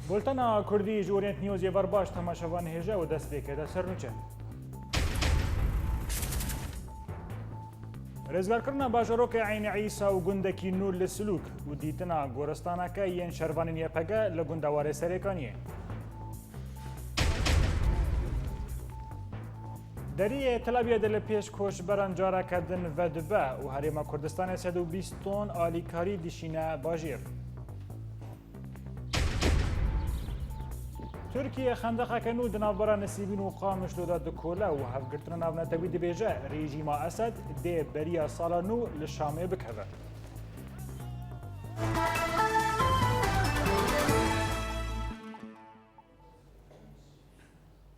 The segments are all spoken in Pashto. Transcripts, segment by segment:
بولتنا کردی جورینت نیوز یه باش تماشاوان هجه و دست بکرده سرنوچه. رزگار کردن باجروک عین عیسی و گندکی نور لسلوک و دیتنا گورستانه که ین شروانین یپگه لگندواره سریکانیه. دری تلابیه دل پیش کوش بران جارا کردن و دبه و هریما کردستان 120 تن آلیکاری دیشینه باجیر. ترکیه خندقه کنو دنابرا نسیبین و قامش داد کولا و هفگرتن ناونتوی دبیجه رژیم اسد دی بریا سالانو لشامه بکره.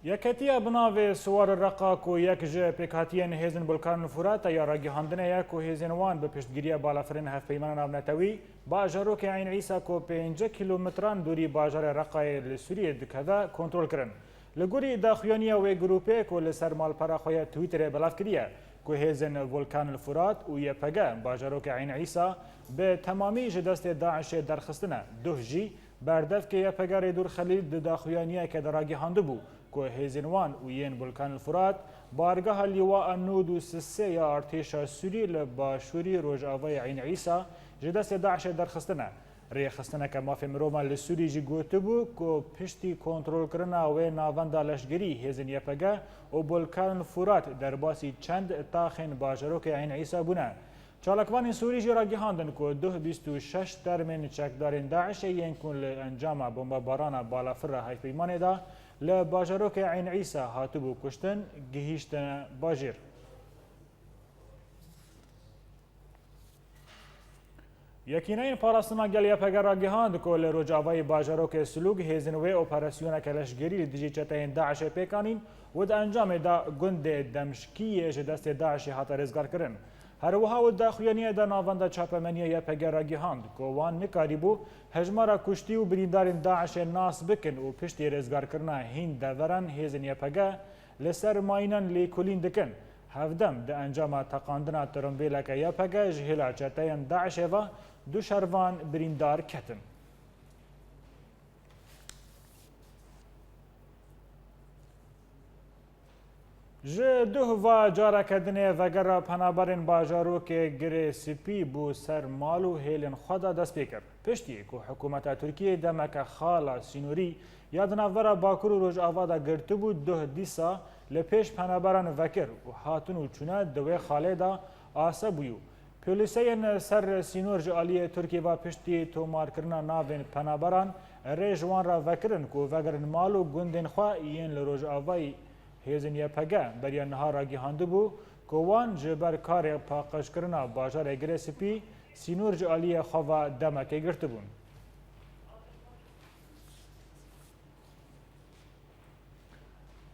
یکتیا بناو سوار رقاق و یک جه پیکاتین هیزن بلکان فرات یا راگیهاندنه یک و هیزن وان به پشتگیری بالافرین هف پیمان ناونتوی باجروک عین عیسی کو 5 کیلومتران دوری باجر رقای لسوریه دکده کنترل کرن. لگوری داخویانی و گروپه که لسر مالپرا خوی تویتر بلاف کریه که هیزن ولکان الفرات و یپگه باجروک عین عیسی به تمامی جدست داعش درخستنه ده جی بردف که یپگه دور خلیل داخویانی که دراگیهانده بو که هیزنوان و ین بلکان الفرات بارگاه لیواء نود و سسه یا ارتشا سوری لباشوری روجاوی عین عیسی جدست داعش درخستنه ری خستنه که مافی مروما لسوری جی گوته بو که پشتی کنترل کرنه و ناوند لشگری هیزن یپگه و بلکان الفرات در باسی چند تاخن باجروک عین عیسی بونه. چالکوان سوری جی را گیهاندن که 26 ترمین چکدارین داعش ین کن لانجام بمباران بالافر های پیمانه دا لباجروک عین عیسی هاتبو کشتن گهیشتن باجر. یکینای پاراستنا گل یپگر را گیهاند که لروجاوی باجروک سلوگ هیزنوی اپراسیون کلشگری دیجی چتین داعش پیکانین و دا انجام دا گند دمشکی جدست داعش هات رزگار کرن. هر وها و داخویانی دا ناوند چاپمنی یپگر را گیهاند که وان نکاری بو هجمارا کشتی و بریندارین داعش ناس بکن و پشتی رزگار کرنا هین دوران هیزن یپگه لسر ماینان لیکولین دکن. هفدم دا انجام تقاندنا ترمبیلک یپگه جهلا چتین داعش و دو شروان بریندار کتن. جه دو و جارا کردنه وگر پنابرین باجارو که گره سپی بو سر مالو هیلن خدا دست بکر. پشتی که حکومت ترکیه دمک خالا سینوری یادناورا باکور روش آوادا گرته بود ده دیسا لپیش پنابران وکر و هاتون و چونه دوی خاله دا آسه بویو. پولیسین سر سینور جالی ترکیه و پشتی تومار کرنا ناوین پنابران ریجوان را وکرن که وگرن مالو گندین خواه این لروج آوای هیزن یپگه بریا نهار را گیهانده بو که وان جبر کار پاقش کرنا باجار اگره سپی سینور جالی خواه دمکه گرته بون.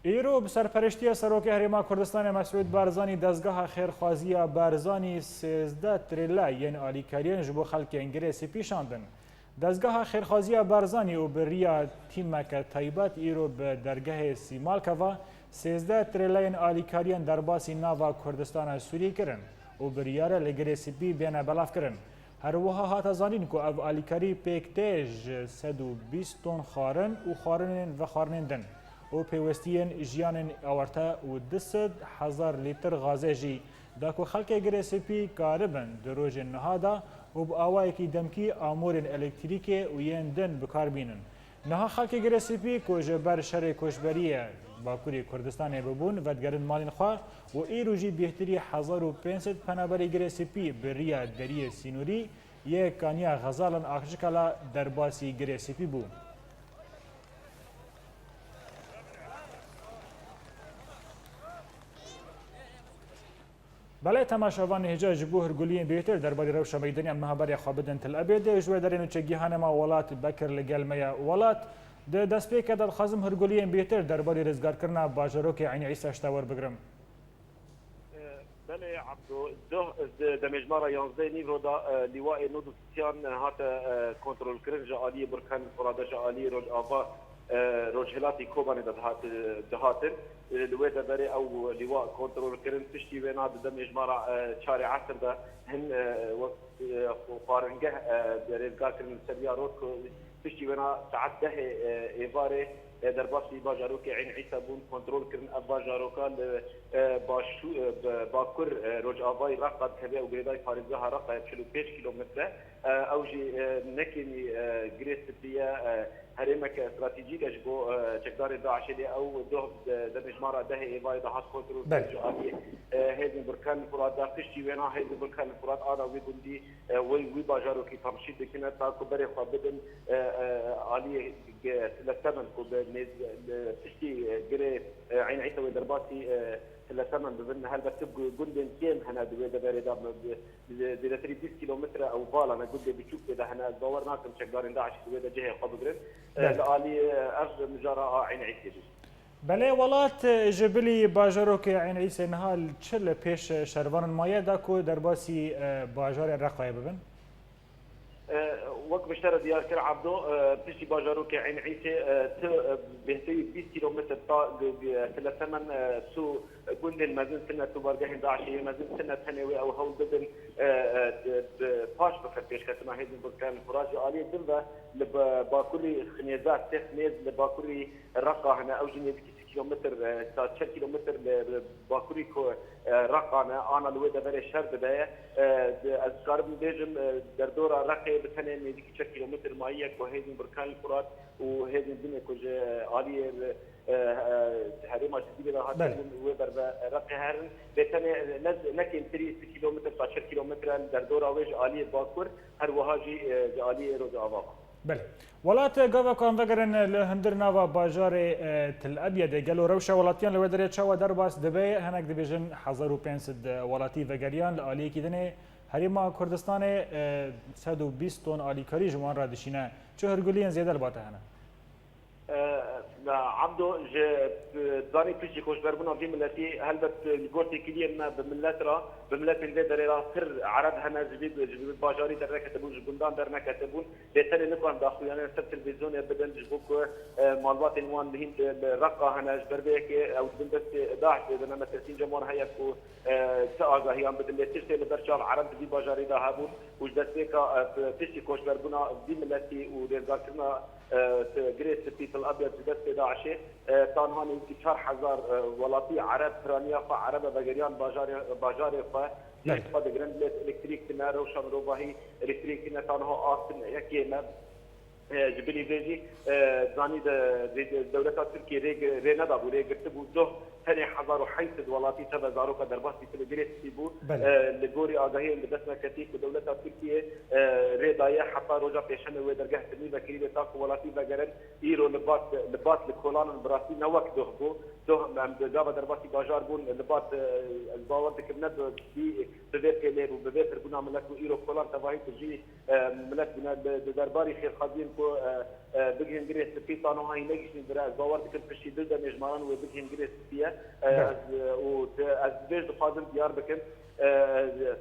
ایرو بسرپرشتی سروک هریما کردستان مسعود بارزانی دزگاه خیرخوازی بارزانی 13 تریلا ین آلیکاریان جبو خلک انگلیسی پیشاندن. دزگاه خیرخوازی بارزانی و بریا تیمک تایبات ایرو به درگاه سیمالکوا 13 تریلا ین آلیکاریان در باسی ناوا کردستان سوری کرن و بریاره لگریسی پی بین بلاف کرن. هر وها هات زانین که او آلیکاری پیکتیج 120 تن خارن و خارنین دن. او پیوستین جیان آورته و 200,000 لیتر غازه جی دا که خلک گریسپی کاربن دروج نهادا و با آوایی که دمکی آمورین الکتریکی و ین دن بکار بینن. نها خلک گریسپی که جبر شر کشبریه باکوری کردستان ببون و دگرن مالین خواه و ایروجی بهتری 1500 پنابری گریسپی بریا دری سینوری یک کانیا غزالن آخشکالا در باسی گریسپی بو. بله تماشاوان هجاج بوهر گلیین بیتر در باری روش میدانی ام مهابری خوابدن تل ابید جوی دارین چه گیهان ما ولات بکر لگل میا ولات ده دست پی کداد خازم هر گلیین بیتر در باری رزگار کرنا باجروک عین عیسی اشتاور بگرم. بله عبدو ده مجموعه 11 نیو دا لیواء نود سیان هات کنترل کرن جالی برکان فرادش عالی رج آوا روجهلاتي كوباني دهاتن الويدا بري او لواء كنترول كرن تشتي بينا دمج مرة شارع عصر ده هن وقت فارنجه رزقا كرن سبياروت تشتي بينا ساعات ده ايفاري درباسي باجاروكي عين عيسى بون كنترول كرن باجاروكا باشو باكر روج افاي رقد كبير وغريداي فارنجها رقد 5 كيلومتر اوجي نكني جريس بيا هرمك استراتيجيك اجبو تقدر داعش اللي او دوه دمج مره ده ايفاي ده كنترول هذه بركان الفرات ده تشتي وينا هذه بركان الفرات انا ويقولي وي باجاروكي تمشي كنا تاكو بري خبدن علي للثمن تشتي جري عين عيسى ودرباتي للثمن ببن هل بتبقى جندن كيم هنا دويدا بريدا دي 30 كيلومتر او بالا انا قلت بتشوف كده هنا دورناكم شقارين داعش دويدا جهه قبرن لالي ارض مجرى عين عيسى بله ولات جبلی باجاروک عین عیسی نهال چل پیش شروان مایه داکو درباسی باجار رقای ببن وقت مشترى ديار كر عبدو بيشي باجاروك عين عيسى بهتي 20 كيلومتر تلا ثمن سو كل المازن سنه تبارجه 11 مازن سنه ثانوي او هول بدن باش بفتش كما هيد بركان الفراج عليه دمبه لباكوري خنيزات تخنيز لباكوري الرقه هنا او جنيه كيلومتر 3 كيلومتر باكوري رقه انا الودا بري شهر بدايه اذكر بيجم دردوره رقه بثاني ميديك 3 كيلومتر مايك وهيدن بركان الفرات وهيدن الدنيا كوج عاليه هريمه جديده هذا وبر رقه هرن بثاني لكن 3 كيلومتر 10 كيلومتر دردوره ويج عاليه باكور هر وهاجي عاليه روز اباق بله ولات گاوا کام وگرن هندر نوا باجار تل ابيض قالوا روشه ولاتيان لو دريت شوا درباس دبي هناك ديفيجن 1500 ولاتي وگريان لالي كيدنه هريما كردستان 120 طن الي كاري جمان را دشينه چه هرگولين زياده الباته هنا عبدو داني بيجي كوش بربنا في ملتي هلبت الجورتي كليا بملات الفيدر الى سر عرب هنا جديد باجاري در كتبون جبندان در كتبون بيتني نكون داخل يعني سبت التلفزيون بدن جبوك مالبات الوان لهين الرقه هنا جبربيك او بندت داعش بينما تسين جمهور هيكو ساغا هي بدل تشتي لبرشال عرب دي باجاري ذهبون وجدتك بيجي كوش بربنا في ملتي ورزقنا جريس بيتل ابيض جدت داعش تانهاني 4000 ولاتي عرب فرانيا عرب بغريان باجار فا جراند الكتريك كنا روشن روباهي الكتريك كنا تانها اصل يكيما جبلي فيجي زاني الدولة التركية رينا دابو ريغتبو دو ثاني حضارو حيث ولاتي تبع زاروكا درباس في الجريس تيبو لغوري اغاهي اللي بسنا كتيك الدولة التركية ريدايا حتى رجع بيشن ودرجه تنيبه كريبه تاكو ولاتي بغرن ايرو لبات لكولان البراسي نوك دوغبو دوغ جابا درباسي باجار بون لبات الباور دكبنا ببيت كليب وببيت ربنا ملكو ايرو كولان تباهي تجي ملك بنا درباري خير خادين كو بجين جريس في طانو هاي نجش ندرا باور دكن فشي دد مجمران وبجين جريس فيها و از بيج خادم ديار بكن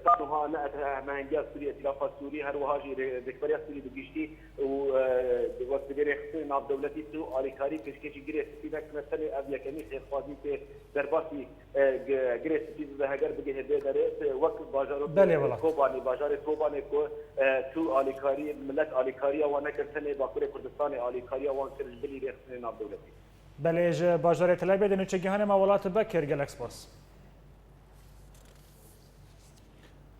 صاروا هنا ما هنجاز سوريا ائتلاف سوري هر وهاجي ذكريات سوري بجيشتي ووقت غير يخصين مع دولتي سو اليكاري كشكي جريس في ذاك مثلا ابي كمي خير خاضي في درباسي جريس في بهجر بجي هدارت وقت باجارو كوباني باجار كوباني كو تو اليكاري ملت اليكاري وانا كسنه باكوري كردستان اليكاري وان سرج بلي يخصين مع دولتي بلج باجار تلابيد انه تشجهانه ما ولات بكر جالاكسباس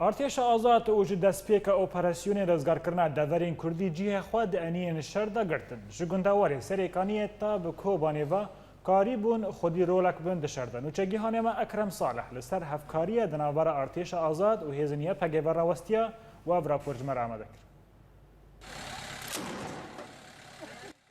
ارتش آزاد وجود دستپیک اپراسیون رزگار کردن دورین کردی جیه خود انین شردا گرتن. جگندواری سریکانی تا به کوبانی و کاریبون خودی رولک بند شردن. و چگیهانه ما اکرم صالح لسر هفکاری دنابر ارتش آزاد و هزینیه پگیور وستیا و ابراپورج مرامه دکر.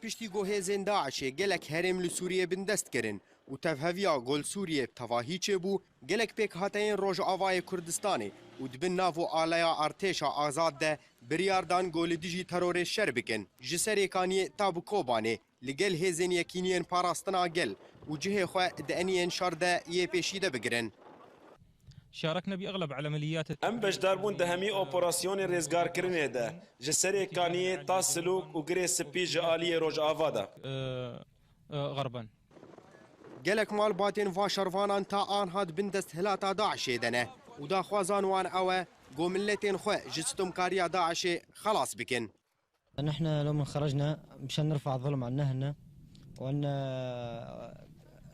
پشتی گوهزین داعش گلک هرم لسوریه بندست کرن و تفهویا گل سوریه تواهی چه بو گلک پیک هاتین روژ آوای کردستانی و دبن ناو آلیا ارتش آزاد ده بریاردان گل دیجی ترور شر بکن جسری کانی تابو کوبانه لگل هزین یکینین پاراستنا گل و جه خو دانین شرده یه پیشیده بگرن شاركنا بأغلب عمليات ام بشدار بون دهمي اوبراسيون رزگار کرنه ده جسری کانیه تا سلوک و گری سپی جالی روج آوادا غربا. gelek malbatên vaşervanan ta an hat bin dest hilata Daişê de ne û daxwazan wan ew e got milletên xwe ji stomkariya Daişê xelas bikin. نحن لو خرجنا مشان نرفع الظلم عن أهلنا وعن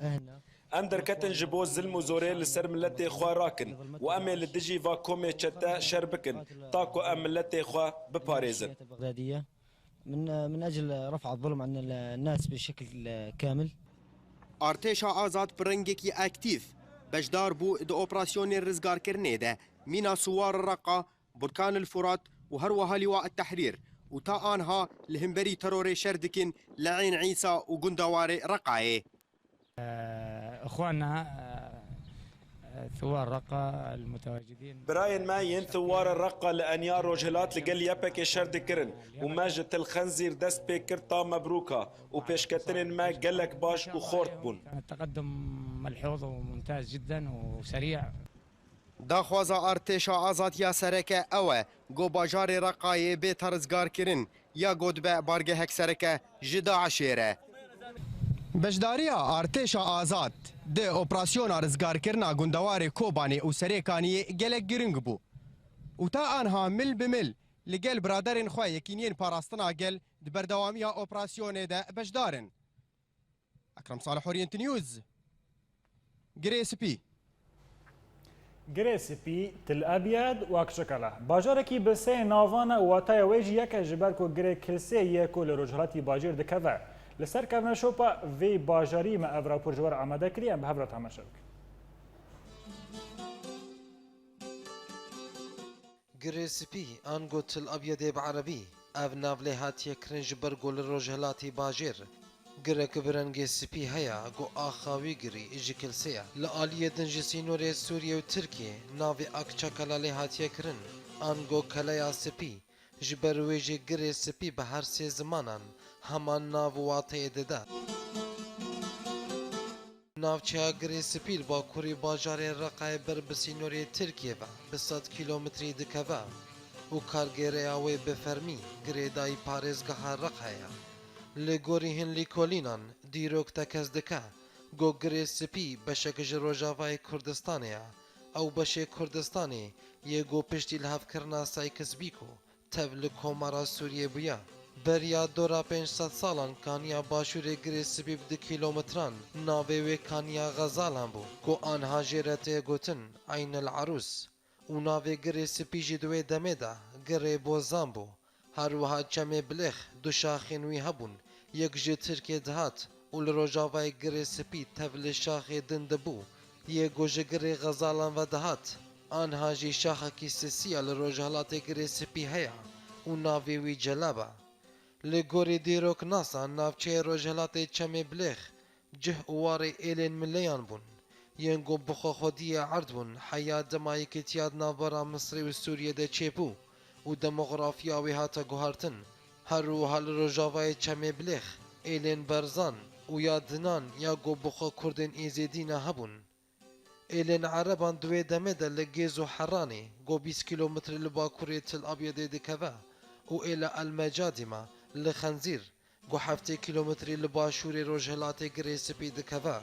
أهلنا. ام درکتن جبو ظلم و زوره لسر ملت خوا راکن و ام لدجی و کومه چتا شر بکن تاکو ام ملت خوا بپارێزن. بغدادية من أجل رفع الظلم عن الناس بشكل كامل. Artêşa Azad pirengekî aktif bejdar bû di operasyonên rizgarkirinê de mîna Siwar Reqa, Burkan el Furat û her wiha Lîwa et Tehrîr û ta anha li hemberî terorê şer dikin li Eyn Îsa û gundawarê Reqayê. إخواننا ثوار رقة المتواجدين. براين ما ين ثوار الرقة لأنيا روجهلات لقل يبك شر دكرن وماجت الخنزير دست بكر تا مبروكا وبيشكترن ما قلك باش وخورت بون. التقدم ملحوظ وممتاز جدا وسريع. Daxwaza artêşa azadiya sereke ew e got bajarê Reqayê bêta rizgarkirin ya got be bargehek sereke ji Daişê re. Bejdariya artêşa Azad di operasyona rizgarkirina gundewarê Kobanê û Serêkaniyê gelek giring bû û ta anha mil bi mil li gel biraderên xwe yekîniyên parastina gel di berdewamiya operasyonê de beşdarin. Ekrem Salih Orient News Girê Spî. Girê Spî, Til Abyad û Akşekala. Bajarekî bi sê navana û wataya wê jî yek e ji ber ku girê Kilsê yê ku li Rojhilatî Bajêr dikeve. Li ser kevna şopa vê bajarî me ev rapor ji we re amade kiriye em bi hev re temaşe bikin. Girê Spî an got Til Abyadê bi Erebî ev navlê hatiye kirin ji ber ku li Rojhilatî Bajêr. Girek bi rengê spî heya got axa wî girî ji Kilsê ye. Li aliyê din ji sînorê Sûriye û Tirkiye navê Akçakala lê hatiye kirin an got Keleya Spî ji ber wê jê girê spî bi her sê zimanan heman nav û wateyê dide. Navçeya Girê Spî li bakurî bajarê Reqayê ber bi sînorê Tirkiye ve bi 100 kîlometrî dikeve û kargêreya wê bi fermî girêdayî parêzgeha Reqayê. Li gorî hin lîkolînan dîrok te kes dike got Girê Spî beşek ji Rojavayê Kurdistanê ye ew beşê Kurdistanê yê got piştî li hevkirina Saykisbîk û tev li komara Sûriyê bûye. Beriya dora 500 salan kaniya başûrê Girê Spî bi 2 kîlometran navê wê kaniya Xezalan bû ku anha jê re tê gotin Eyn el Arûs û navê Girê Spî jî di wê demê de Girê Bozan bû. Her wiha çemê bilêx du şaxên wî hebûn yek ji Tirkiye dihat û li Rojavayê Girê Spî tev li şaxê din dibû yê got ji Girê Xezalan ve dihat. Anha jî şaxekî sisiya li Rojhilatê Girê Spî heye û navê wî Celab e. Li gorî dîrok nasan navçeyê Rojhilatê çemê bilêx cih û warê êlên milleyan bûn. Yên got bi xwexwediyê erd bûn heya dema yekîtiya navbera Misrê û Sûriyê de çêbû û demografiya wê hate guhartin. Her wiha li Rojavayê çemê bilêx êlên berzan û ya dinan ya got bi xwe Kurdên êzêdî ne hebûn. Êlên Ereban di wê demê de li Gêz û Heranê got 20 kîlometre li bakurê Til Abyadê dikeve û êla El Mecadî me li Xenzîr got 7 kîlometrê li başûrê Rojhilatê Girê Spî dikeve.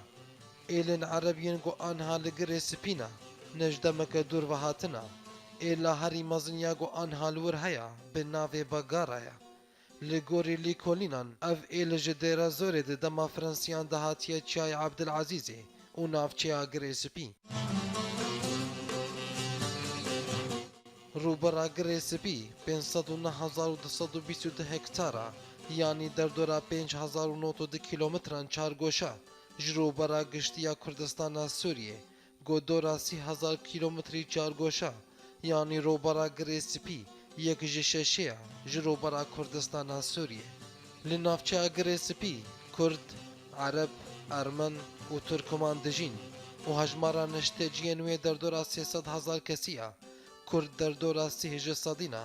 Êlên Erebiyên got anha li Girê Spî ne nej demeke dûr ve hatine. Êla herî mezin ya got anha li wir heye bi navê Begara ye. Li gorî lîkolînan ev êl ji Dêrezorê di dema Fransiyan de hatiye Çiyayê Abdilezîzê û navçeya Girê Spî. Rûbera Girê Spî 509,222 hektara yanî derdora 5,092 kîlometran çargoşa ji rûbera giştiya Kurdistana Sûriyê got dora 30,000 kîlometrî çargoşa yanî rûbera Girê Spî yek ji şeşê ye ji rûbera Kurdistana Sûriyê. Li navçeya Girê Spî Kurd, Ereb, Ermen û Turkman dijîn û hejmara neşteciyên wê derdora 300,000 kesî ye. Kurd derdora 30 ji sedî ne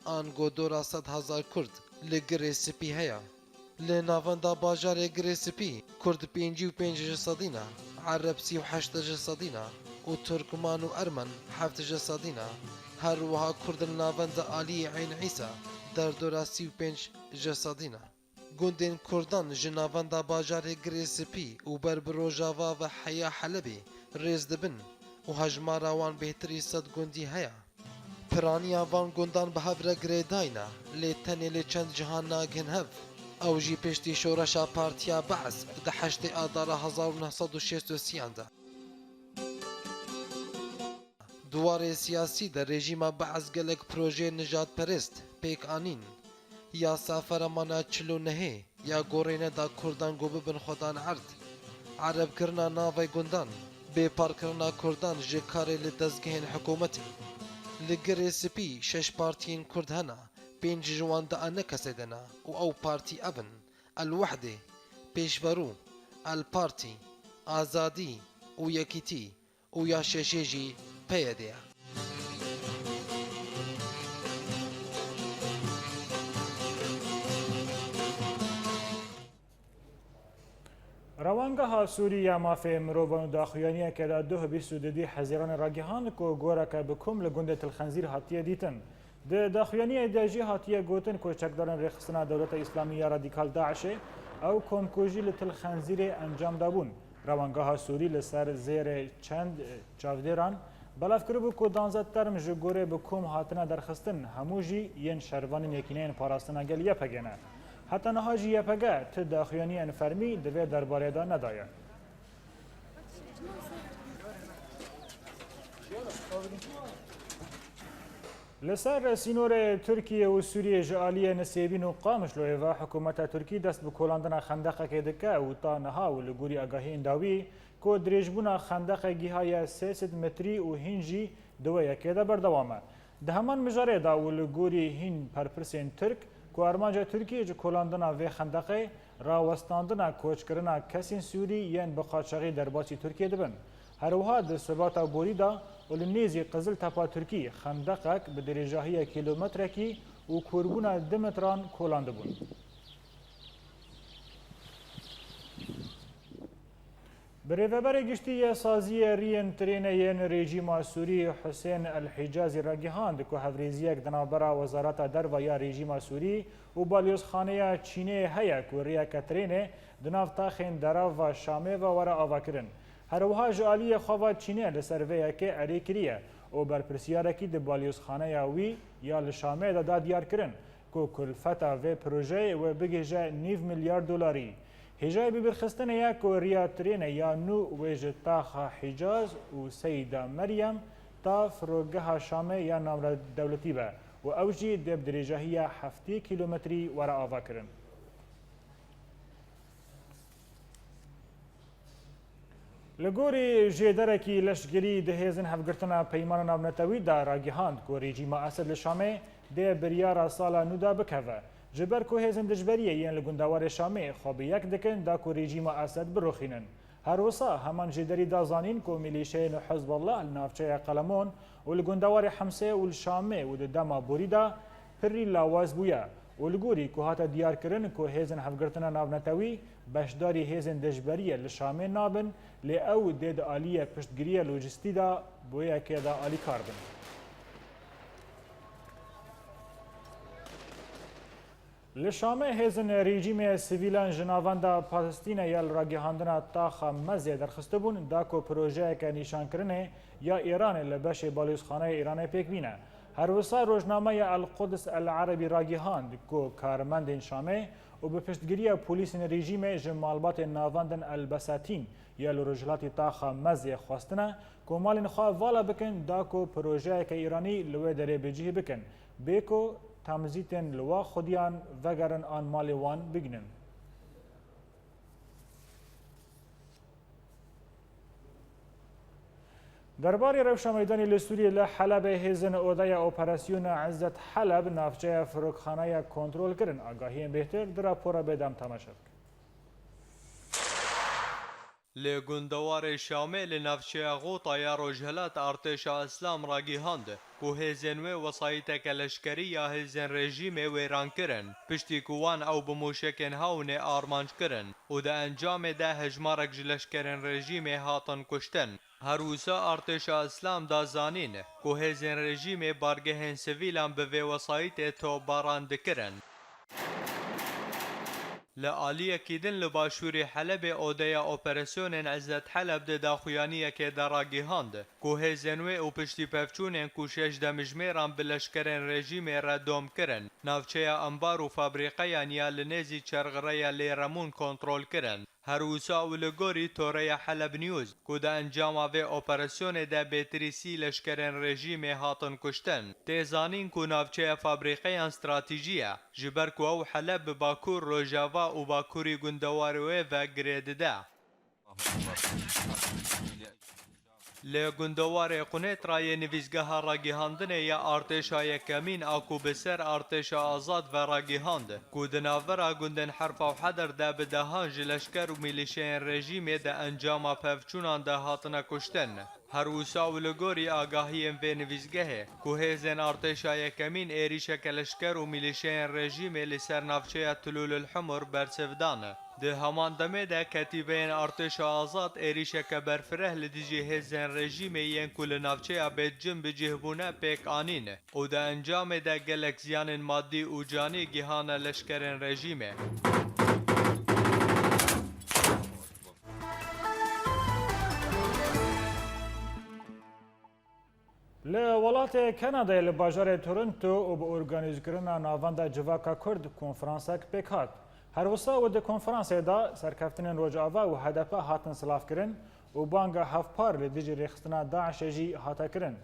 an got dora 100,000 Kurd li Girê Spî heye. Li navenda bajarê Girê Spî Kurd 55 ji sedî ne, Ereb 38 ji sedî ne و ترکمان و ئەرمەن حەفت جەسەدینە هەروەها کوردن ناوەندە عالی عین عیسا دەردۆرا 35 جەسەدینە گوندên Kurdan ji navenda bajarê girê spî û ber bi Rojava ve Heya Helebê rêz dibin û hejmara wan bêhtirî 100 gundî heye. Piraniya van gundan bi hev re girêdayîne lê tenê lê çend cihan nagihên hev. Ew jî piştî şoreşa Partiya Beez di heştê Adara 1963 de. Duwarê siyasî de rejîma Beez gelek projeyê nijadperêst pêk anîn. Ya saferamana çilûnehê ya gorêne da Kurdan got bibin xwedan erd. Erebkirina navê gundan, bêparkirina Kurdan ji karê li dezgehên hikûmetê. Li girê spî 6 partiyên Kurd hene, 5 ji wan de ne kesê de ne û ew partî ev in: El-Wehdê, Pêşverû, El-Partî, Azadî û Yekîtî û ya şeşê jî PYD ye. روانگەها سووریا مافێ مرۆڤان و داخوێنیەکەدا 2022 حەزیران ڕاگەهاند کۆ گۆرەکە بکوم لە گوندە تلخەنزیر هاتیە دیتن. داخوێنیە داژی هاتیە گوتن کۆچەکدارن ڕێخستنا دەوڵەتە ئیسلامی یا ڕادیکال داعشێ ئەو کۆمکۆژی لە تلخەنزیرێ ئەنجامدا بوون. روانگەها سووری لەسەر زێرێ چەند چاودێران بەلافکرد بوو کۆ 12 تەرم ji گۆرێ بکوم هاتنە دەرخستن هەمووژی یەن شەروانین یەکینەیەن پاراستنە گەل یەپەگەنە. حتی نهاجی یپگه ت داخوانی انفرمی دوی درباره دا ندایه. لسر سینور ترکیه و سوریه جالیه نسیبین و قامش لویوه حکومت ترکی دست به کلاندن خندق که دکه و تا نها و لگوری آگاهی انداوی که دریجبون خندق گیهای 300 متری و هنجی دویه که دا بردوامه. ده همان مجاره دا و لگوری هین پرپرسین ترک که ارمانجا ترکیه جو کلاندنا و خندقه راوستاندنا کوچکرنا کسین سوری ین بخاطشاقی در باسی ترکیه دبن. هروها در سباتا بوری دا ولنیزی قزل تپا ترکی خندقک به درجاهی کیلومترکی و کوربونا 2 متران کلاند بون. بریوبر گشتی سازی رین ترین ین رژیم سوری حسین الحجازی را گهاند که هفریزیک دنابرا وزارت در و یا رژیم سوری و بالیوز خانه چینه هیا که ریا کترین دناف تاخین درا و شامه و ورا آوا کرن. هروها جالی خواه چینه لسرویه که اری کریه و برپرسیارکی د بالیوز خانه وی یا لشامه دا دیار کرن که کلفتا و پروژه و بگیجه 9 میلیارد دلاری. هجای ببرخستن یا کوریا ترین یا نو ویج تاخا حجاز و سیدا مریم تا فروگه شامه یا نامر دولتی با و اوجی دب درجاهی 7 کیلومتری ورا آوا کرن. لگوری جدرکی لشگری دهیزن هفگرتنا پیمان نابنتوی دا راگیهاند که رژیم اسد لشامه ده بریار سالا نودا بکوه. جبر که هزن دجبریه یین لگندوار شامه خواب یک دکن دا که رژیم اسد بروخینن. هر وسا همان جدری دا زانین که میلیشین حزب الله النافچه قلمون و لگندوار حمسه و الشامه و دما بوریدا پری لاواز بویا. و لگوری که هاتا دیار کرن که هزن هفگرتنا نابنتوی بشداری هزن دجبریه لشامه نابن لی او دید آلیه پشتگیریه لوجستی دا بویا که دا آلی کار بن. لشامه هزن رژیم سیویلان جناواندا پاکستان یال راگیهاندنا تاخا مزه درخسته بون دا کو پروژه که نشان کرنه یا ایران لبش بالیوزخانه ایران پیکوینه. هر وسا روزنامه القدس العربی راگیهاند که کارمند شامه و به پشتگیری پلیس رژیم جمالبات ناواندن البساتین یا لرجلاتی تاخا مزه خواستنه که مال خواه والا بکن دا کو پروژه که ایرانی لوی داره بجیه بکن بیکو تمزیتن لوا خودیان وگرن آن مال وان بگنن. درباره روشا میدانی لسوری لحلب هزن اودای اپراسیون عزت حلب نافچه فروکخانه کنترل کرن آگاهی بهتر در راپورا بدم تماشا لی گندوار شامی لنفچه غوطا یا روجهلات ارتش اسلام را گیهاند کو هیزن و وسایت کلشکری یا هیزن رژیم ویران کرن پشتی کوان او بموشکن هاون آرمانج کرن و ده انجام ده هجمارک جلشکرن رژیم هاتن کشتن هروسا ارتش اسلام دا زانین کو هیزن رژیم بارگهن سویلان به وسایت تو باران دکرن لآلیه کیدن لباشوری حلب اودیا اپراسیون عزت حلب ده داخویانیه که دراگی هاند کو هیزنوی او پشتی پفچونن کوشش دمجمیران بلشکرن رژیم را دوم کرن نافچه انبار و فابریقه نیا لنزی چرغره لیرمون کنترول کرن هروسا و لگوری توره حلب نیوز کو ده انجام و اپراسیون ده بیتریسی لشکرن رژیم هاتن کشتن تیزانین کو نافچه فابریقه استراتیجیه جبر کو او حلب باکور روجاوا و باکوری گندواروی و گرید ده لی گندوار قنیت رای نویزگاه را گیهاندنه یا ارتشای کمین اکو بسر ارتش آزاد و را گیهاند کو دناورا گندن حرف و حدر ده بدهان جلشکر و میلیشین رژیم ده انجام پفچونان ده هاتنه کشتن هروسا و لگوری آگاهی ام به نویزگاه کو هیزن ارتشای کمین ایریش کلشکر و میلیشین رژیم لسر نافچه تلول الحمر برسفدانه ده همان دمه ده کتیبین ارتش آزاد ایریشه که برفره لدیجی هزن رژیم ین کل نافچه بیت جنب جهبونه پیک آنینه و ده انجام ده گلک زیان مادی و جانی گیهان لشکرین رژیمه لولايات كندا لباجار تورنتو وبأورغانيزكرنا نافاندا جواكا كرد كونفرانساك بيكات هر وسا ود کنفرانس دا سرکفتن روجاوا و هدف هاتن سلاف کرن و بانگ هفپار لدیجی رخستنا داعش جی هاتا کرن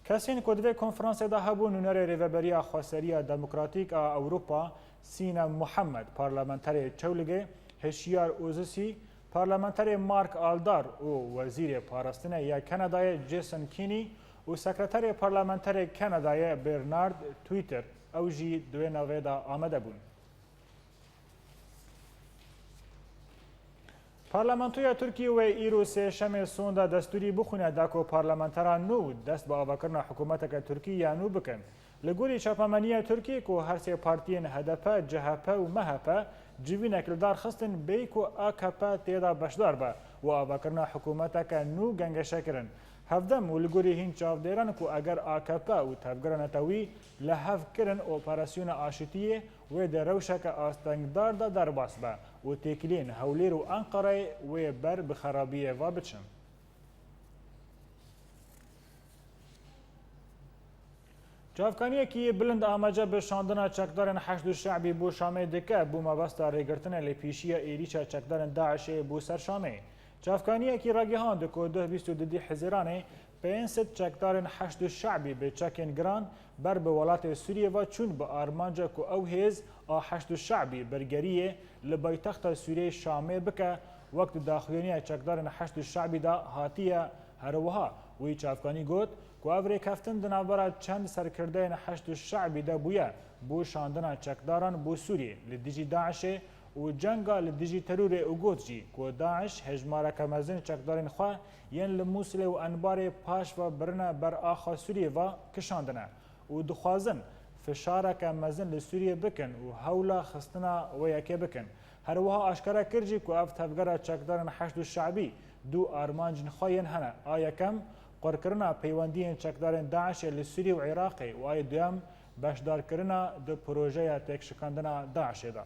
کسین کدوه کنفرانس دا هبو نونر ریوبریا خواستریا دموکراتیک اوروپا سینا محمد پارلمانتر چولگه هشیار اوزسی پارلمانتر مارک آلدار و وزیر پاراستنه یا کانادای جیسن کینی و سکرتر پارلمانتر کانادای برنارد تویتر او جی دوی نوه دا آمده بون پارلمانتویا ترکیه و ایرو سه شم سوندا دستوری بخونه داکو پارلمانتران نو دست با آواکرنا حکومت که ترکیه نو بکن لگوری چاپامنیه ترکیه که هر سه پارتین هدپه جهپه و مهپه جوین اکلدار خستن بی که آکپه تیدا بشدار با و آواکرنا حکومت که نو گنگشه کرن هفدم و لگوری هین چاودیران که اگر آکپه و تفگران تاوی لحف کرن اپراسیون آشتیه و در روشک آستنگدار دا در باس با و تکلین هولیر و انقره و بر بخرابیه و بچن. جافکانیه که بلند آمجه به شاندن چکدارن حشد شعبی بو شامه دکه بو مبستا ریگرتن لپیشی ایریچا چکدارن داعش بو سر شامه. جافکانیه که راگیهان دکو 22 حزیرانه 500 چکدارن حشد شعبی به چکن گران بر به ولات سوریه و چون به آرمانجا کو او هیز حشد شعبی برگریه لبایتخت سوریه شامه بکه وقت داخلینی چکدارن حشد شعبی دا هاتیه هروها وی چافکانی گوت کو اوری کفتن دنابرا چند سرکردین حشد شعبی دا بویا بو شاندن چکداران بو سوریه لدیجی داعش و جنگا لدیجی ترور اوگوت جی کو داعش هجمارا کمزن چکدارن خواه ین لموسل و انبار پاش و برنه بر آخا سوریه و کشاندنه و دخوازن فشاره کمزن لسوریه بکن و هولا خستنا و یکی بکن هر وها اشکره کرجی که اف تفگره چکدارن حشد شعبی دو آرمانجن خواهین هنه آیا کم قرکرنا پیوندین چکدارن داعش لسوریه و عراقی و آیا دویم بشدار کرنا دو پروژه تک شکاندن داعش دا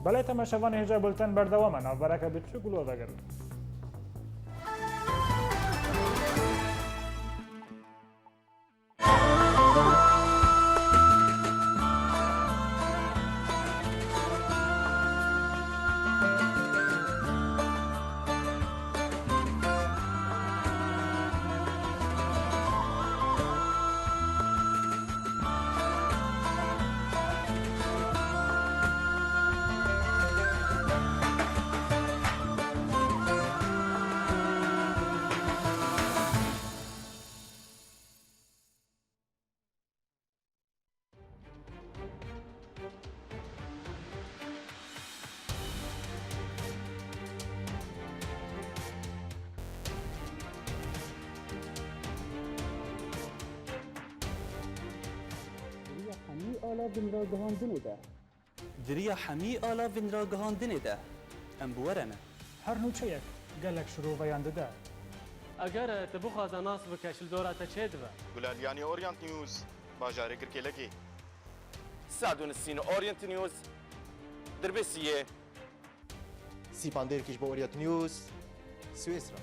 بله تماشاوان هجا بلتن بردوامه نوبرکه بچو گلو داگرد آلافین را گهاندنه ده دریا همی آلافین را گهاندنه ده ام بورنه هر نوچەیەک gelek şiroveyان dide. اگر تبو خازن ناس بکش دورا تچه دبه گلالیانی اورینت نیوز باجاره کرکلگی سعدون السين اورینت نیوز دربسیه سیپاندر کش با اورینت نیوز سويسرا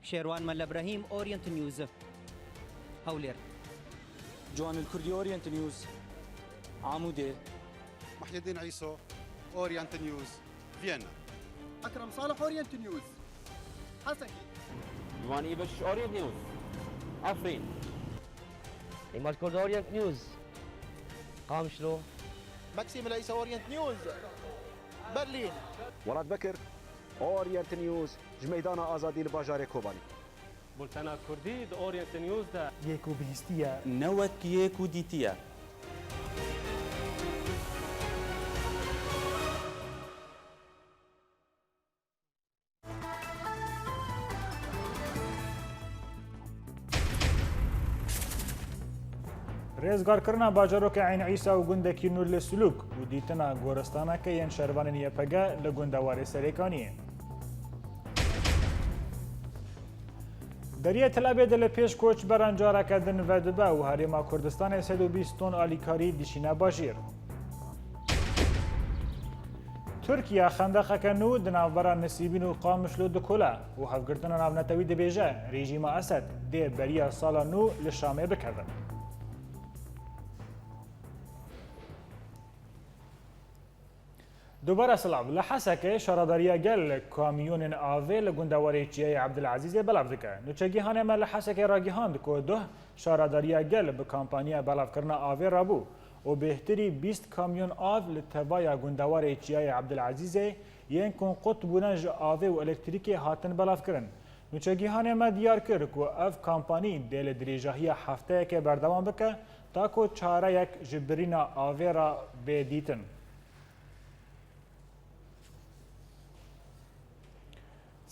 شيروان مال ابراهيم اورينت نيوز هولير جوان الكردي اورينت نيوز عمودي محي الدين عيسو اورينت نيوز فيينا اكرم صالح اورينت نيوز حسكي جوان ايبش اورينت نيوز عفرين ايمال كرد اورينت نيوز قامشلو ماكسيم العيسى اورينت نيوز برلين ولاد بكر اورينت نيوز جميدان آزادی الباجار کوبانی بولتانا كردي اورينت نيوز ده یەک و بهستیە نوت يكو ديتيا رێزگارکردنا باجارۆکە عین عیسا و گوندێکی نور لە سلوک و دیتنا گۆرستانەکە یەن شەروانە نیەپەگە لە گوندەوارێ سەرێکانیە. دەریە تەلابێدە لە پێش کۆچ بەرانجارەکە دنڤە دبە و هەرێما کوردستانی 120 تۆن ئالیکاری دیشینە باژیر. تورکیا خەندەقەکە نو دناوبەرە نسیبین و قامشلو دکۆلا و هەفگرتنە ناونەتەوی دەبێژە ڕێژیمە ئەسەد دێ بەریە ساڵە نو لە شامێ بکەون. دوباره سلام لحسکه شاراداریا گل کامیون آوه لگوندواری چیه عبدالعزیز بلاف دکه نوچگی هانه ما لحسکه راگیهاند که ده شاراداریا گل به کامپانیا بلاف کرنا آوه رابو و بهتری 20 کامیون آو لتوای گوندواری چیه عبدالعزیز ین کن قطبونج آوه و الکتریکی هاتن بلاف کرن نوچگی هانه ما دیار کرد که اف کامپانی دل دریجاهی هفته که بردوام بکه تا که چاره یک جبرین آوه را بدیتن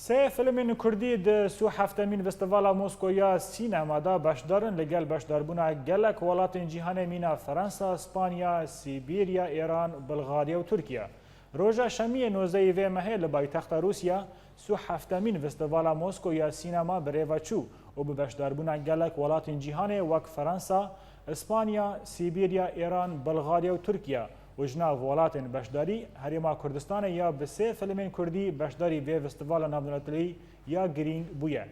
سه فیلمین کردی د سو هفتمین فستیوالا موسکویا سینمادا بشدارن لگل بشداربونا گلک ولاتین جیهان مینا فرانسا، اسپانیا، سیبیریا، ایران، بلغاریا و ترکیه. روژا شمی 19 و مه لبایتخت روسیا سو هفتمین فستیوالا موسکویا سینما بریوچو و به بشداربونا گلک ولاتین جیهان وک فرانسا، اسپانیا، سیبیریا، ایران، بلغاریا و ترکیه. و جناو ولاتین بشداری هریما کردستان یا به سه فیلمین کردی بشداری به فستیوال ناودناتلی یا گرین بویه.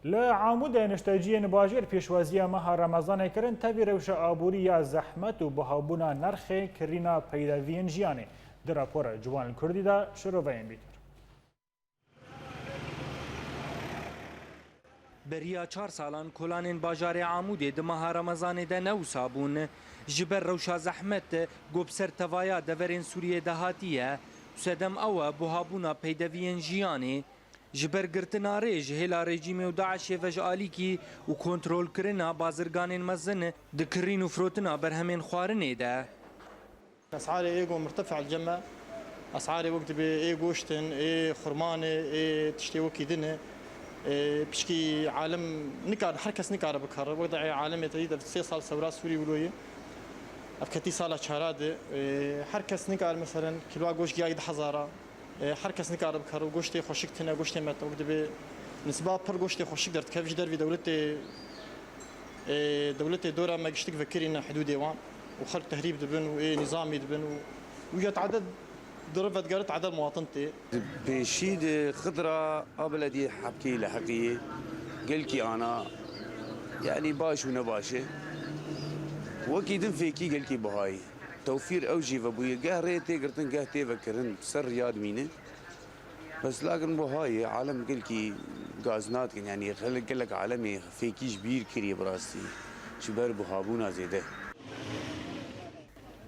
لعامود نشتاجی نباجر پیشوازی ماه رمضان کرن تبی روش آبوری یا زحمت و بهابونا نرخ کرینا پیداوین جیانه. در راپور جوان کردی دا شروع وین بیتر. بریا 4 سالان کلان باجار عمودی دمها رمضان ده نو صابون جبر روشا زحمت گوبسر توایا دورین سوریه دهاتیه سدم او بوهابونا پیدوین جیانی جبر گرتنا ریج هلا رژیم و داعش وجالی کی و کنترل کرنا بازرگان مزن دکرین و فروتنا برهمین خوارنه ده اسعار ايجو مرتفع الجمع اسعار وقت باي قوشتن اي خرمانه اي تشتي وكيدنه بشكي عالم نكار حركس نكار بكر وضع عالم يتريد في صال سورا سوري ولويه افكتي صاله شهراده حركس نكار مثلا كيلو غوش جايد حزاره حركس نكار بكر وغوشتي خوشكتنا غوشتي مت وقت نسبه بر غوشتي خوشك درت كيف جدر في دولتي دوره ما قشتك فكرينا حدود ديوان وخلق تهريب دبن ونظامي دبن ويتعدد ضربت قالت عدد مواطنتي بشيد خضرة قبل دي حبكي لحقية قلكي أنا يعني باش ونباشة وكيدن فيكي قلكي بهاي توفير أوجي فبوية قهريتي قرتن قهتي فكرن سر رياض مينة بس لكن بهاي عالم قلكي غازنات يعني خلق قلك عالمي فيكي جبير كري براستي شبر بهابونا زيده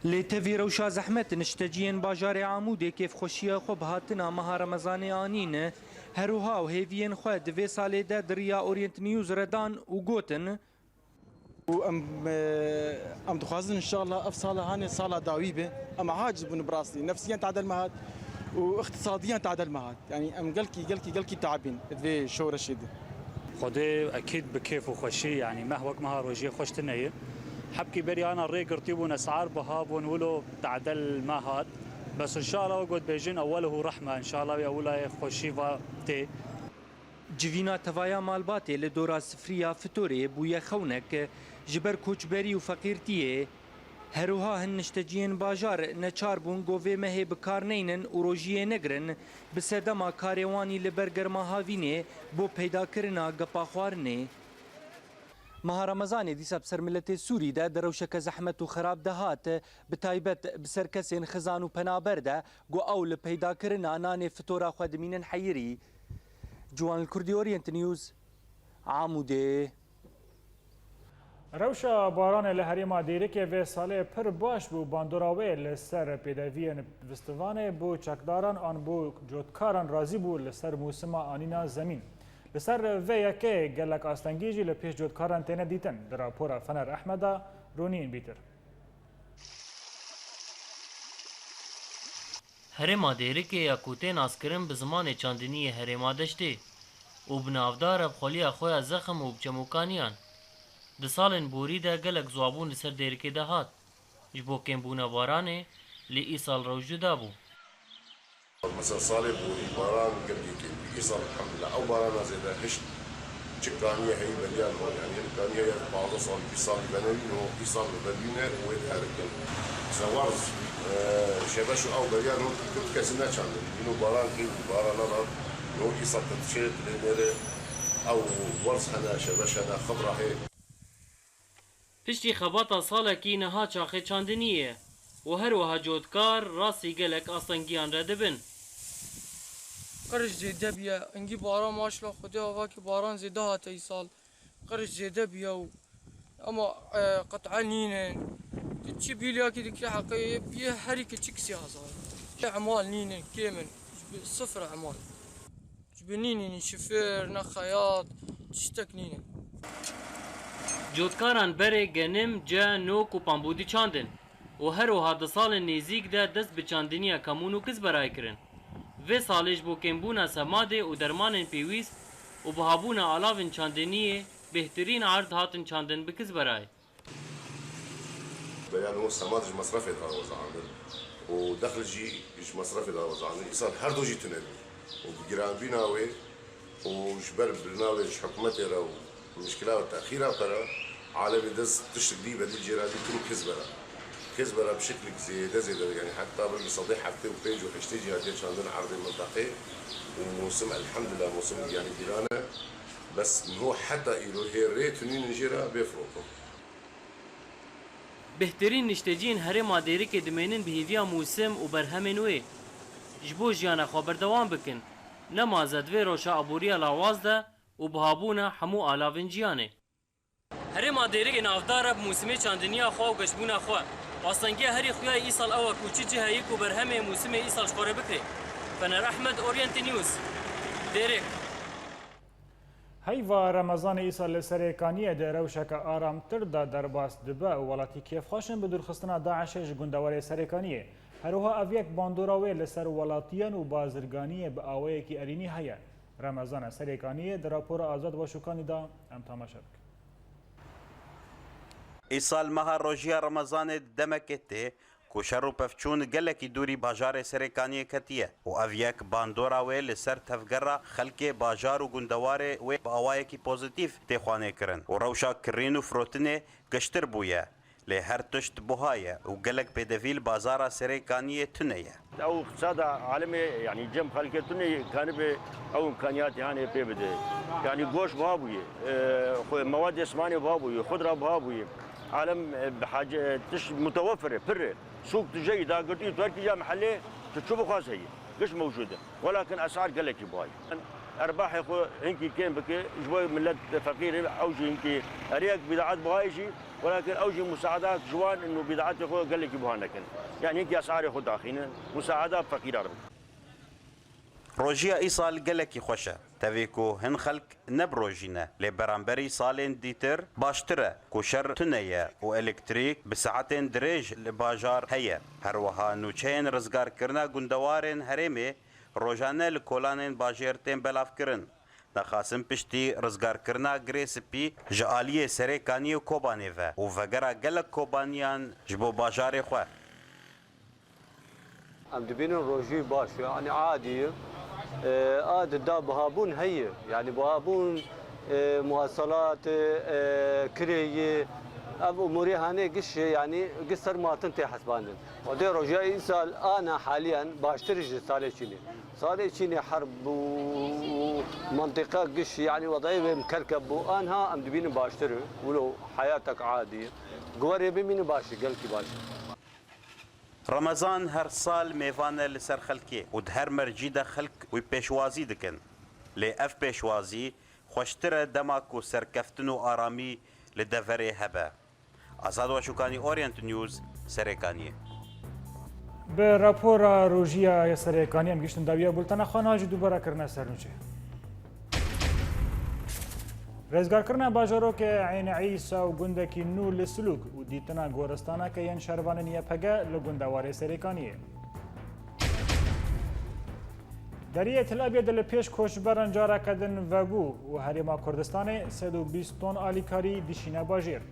لتوی روشا زحمت نشتجین باجار عمودی کیف خوشی خوب هاتنا مها رمضان آنین هروها و هیوین خود دوی ساله ده دریا اورینت نیوز ردان و گوتن ام تخوازن ان شاء الله اف صاله هاني صاله داويبه ام عاجز بن براسي نفسيا تعدل مهات واقتصاديا تعدل معاد يعني ام قلكي تعبين في شو رشيد خدي اكيد بكيف وخشي يعني ما هو ما روجي خوش تنيه حبكي بري انا الري قرتيبون اسعار بهابون ولو تعدل ما هاد بس ان شاء الله وقت بيجين اوله رحمه ان شاء الله اوله خوشي تي جوینا توایا مالباتی لدورا سفریا فتوری بویا خونک جبر کوچبری و فقیرتیه هروها هنشتجین باجار نچار بون گوه مه بکار نینن و روژیه نگرن بسدما کاروانی لبرگر ماهاوینه بو پیدا کرنا گپا خوارنه ماه رمضان دیسا بسر ملت سوری ده دروشک زحمت و خراب دهات بتایبت بسر کسین خزان و پنابر ده گو اول پیدا کرنا نان فتورا خودمینن حیری جوان الكردي اورينت نيوز عموده روشا باران لهريما ديريكي في ساله پر باش بو باندوراوي لسر پيداوين وستوانه بو چکداران آن بو جوتکاران رازي بو لسر موسم آنينا زمين لسر ويكي گلک آستنگيجي لپیش جوتکاران تينه ديتن در راپورا فنر احمد رونين بيتر هرما دیرکه یا کوته ناسکرین به زمان چاندنی هرما دشته و بنافدار بخولیا خویا زخم و بچموکانیان ده سالن بوری ده گلک زوابون لسر دیرکه ده هات جبو کمبونا بارانه لی ای سال روش جدا بو مثلا سالي بوري باران قبل كي يصل الحمد لله او باران زي ده هشت تشكانيه هي مليان هون يعني الكانيه هي بعض صار في صار بنوين ويصل بنوين ويتحرك زوارز شباشو او بريان هون كنت كاسنا كان انه باران كي باران نظر نو يصل تشيت لنيره او ورس هنا شباش هنا خضره هي پشتی خباتا سالا کی نها چاخه چاندنیه و هر وها جودکار راسی گلک آسنگیان را دبن قرش زیده بیا انگی باران ماشلا خودی آوا که باران زیده هاته ای سال قرش زیده بیا و اما قطعا نینن چی بیلیا که دکی حقیقی بیا هری که چکسی هزار اعمال نینن کیمن صفر اعمال جبنینن شفر نخیاط تشتک نینن جودکاران بره گنم جا نوک و پامبودی چاندن و هر وها ده سال نزیک ده دست به چاندنیا کمون و کس برای کرن و سالش بو کمبونا سماده و درمان پیویست و بهابونا علاوین چاندنیه بهترین عرض هاتن چاندن بکس برای بيان هو سمادج مصرفي دار وزعان ودخل جي مش مصرفي دار وزعان يصير هردو جي تنبي وبجران بيناوي وجبر برناوي حكومتي راو المشكلة والتأخيرها ترى عالمي دز تشتك دي بدل جيران دي كله كزبرة بشكل زيادة يعني حتى بالصديق حتى وبيج وحشتيجي هذه عندنا عرض المنطقة وموسم الحمد لله موسم يعني جيرانا بس هو حتى هي الريت نين جيرا بيفرقوا بهترین نشتجین هرما دیرک دمینن بهیویا موسم و برهمن وی جبو جیانا خو بردوام بکن نمازد وی روشا ابوریا لاوازده و بهابونا همو آلاوین جیانه هرما دیرک نافدار موسم چاندنیا خو و گشبونا خو آسنگی هری خویا ایسال او کوچی جهایی کو برهم موسم ایسال شخوره بکری فنر احمد اورینت نیوز دیرک هیوا رمضان ایسا لسریکانیه ده روشک آرام تر دا درباس دبا و ولاتی کیف خوشن به درخستنا داعشش گندوار سریکانیه هروها اویک باندوراوی لسر ولاتیان و بازرگانیه به آوه کی ارینی هیا رمضان سریکانیه در راپور آزاد و شکانی دا ام تماشا بک ایسال مها روژیا رمضان دمکته کوشر و پفچون گلکی دوری باجار سریکانی کتیه و اویک باندورا وی لسر تفگره خلک باجار و گندوار وی با آوای کی پوزیتیف تخوانه کرن و روشا کرین و فروتنه گشتر بویه لی هر تشت بوهایه و گلک پیدویل بازار سریکانی تنیه او اقتصاد عالمي يعني جم خلقتني كان او امكانيات يعني بده يعني جوش بابوي مواد اسمانيه بابوي خضره بابوي عالم بحاجه تش متوفره بره سوق جيده قلت تركيا محلي تشوفوا خاص هي مش موجوده ولكن اسعار قلت باي ارباح يخو هنكي كان بك جوي ملت فقير اوجي هنكي اريك بضاعات بهايجي ولكن اوجي مساعدات جوان انه بضاعات يخو قلت بهانا كان يعني هنكي اسعار يخو داخلين مساعدات فقيره روژیا ایسال گلکی خوشه تەوێکۆ هەن خەلک نەبڕۆژینە لێ بەرامبەری ساڵێن دیتر باشترە کو شەر تونەیە و ئەلکتریک bi سەعاتên درێژ li bajar heye هەروەها نوچەیەن ڕزگارکردنا گوندەوارên herêmê rojane li kolanên bajêr tên belavkirin دەخواستن پشتی ڕزگارکردنا گرێ سپی ji aliyê serêkaniyê Kobanê ve û vegera gelek Kobaniyan ji bo bajarê xwe ئەم دەبینن ڕۆژووی باش یعنی عادیە ئاددا بەهابوون هەیە یعنی بەهابوون مواصلات کرێیە ئەم ئوموری هەنێ گشت یعنی گشت سەرماتن تێ حەسباندن وەدێ ڕۆژایی ئیسال ئانا حالیان باشترش ساڵێکینێ ساڵێکینێ حرب و منطقە گشت یعنی وەضعی مکەرکە بوو ئانها ئەم دەبینن باشتر ولو حیاتك عادیە گوەرێ ببینن باشی گەلکی باشە ڕەمەزان هەر ساڵ mêvanە لەسەر خەلکێ و هەر مەرجیدە خەلک وی پێشوازی دکن لێ ئەف پێشوازی خۆشترە دەماک و سەرکەفتن و ئارامی لە دەڤەرێ هەبە ئازاد وەشوکانی ئۆریەنت نیوز سەرێکانیە به راپۆرا ڕۆژیە سەرەکانی ئەم گەشتن داویە بولتەنە خۆناژی دووبارەکردنە سەرنوچێ ڕێزگارکردنا باژارۆکە عینە عیسا و گوندێکی نو لە سلوک و دیتنا گۆرستانەکە یەن شەروانە نیەپەگە لە گوندەوارێ سەرەکانیە دەریە تلابێدە لە پێش کۆشبەرن جارەکەدن ڤەبوو و هەرێما کوردستانê 120 تۆن ئالیکاری دیشینە باژێر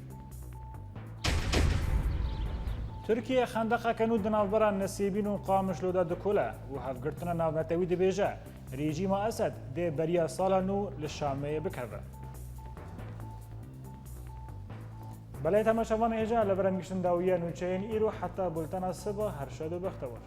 تورکیە خەندەقەکەن و دناوبەران نەسیبین و قامشلۆدا دکۆلە و هەفگرتنە ناونەتەوی دەبێژە ریژیمە ئەسەد دێ بەریە ساڵان و لە شامەیە بکەوە بەلای تەماشەوان هێژە لە بەرەنگشتن داویە نوچەیەن ئیر و حتا بولتەنە سبە هەرشەد و بەختەوە